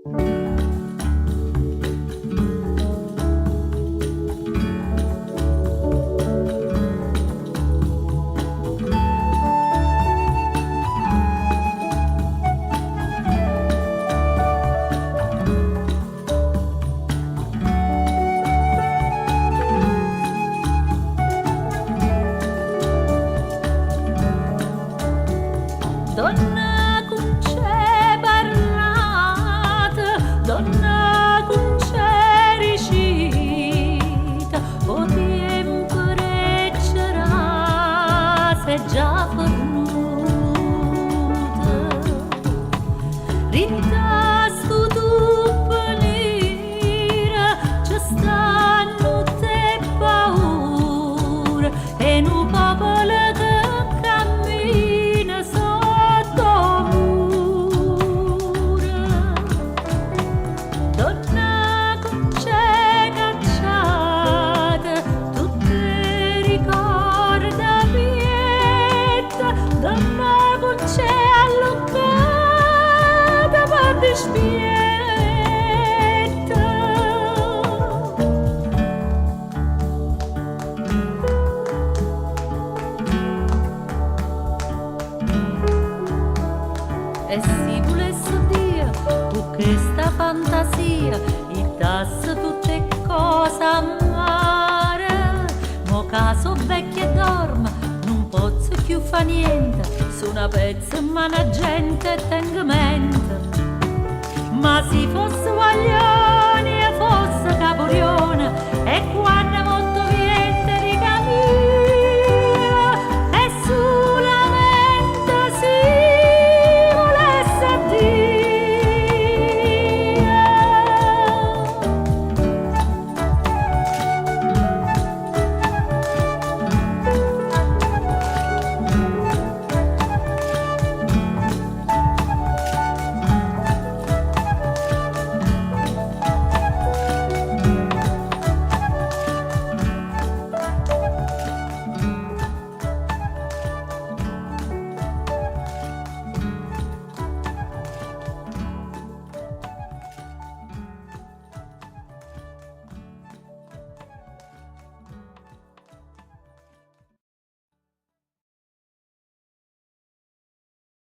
Donna con c'è parlata, donna con c'è riuscita, o tempo reggerà se già fornuta. Rintasco tu venire, ci stanno te paura, e nu popolo che cammina sotto mura. Donna con c'è cacciata, tutte ricorda pieta, donna con c'è allungata per dispieta. E si volesse dire con questa fantasia il tasso tutte cose amare, mo caso vecchia dorma non posso più fa niente, su una pezza ma la gente tenga mente, ma si fosse voglia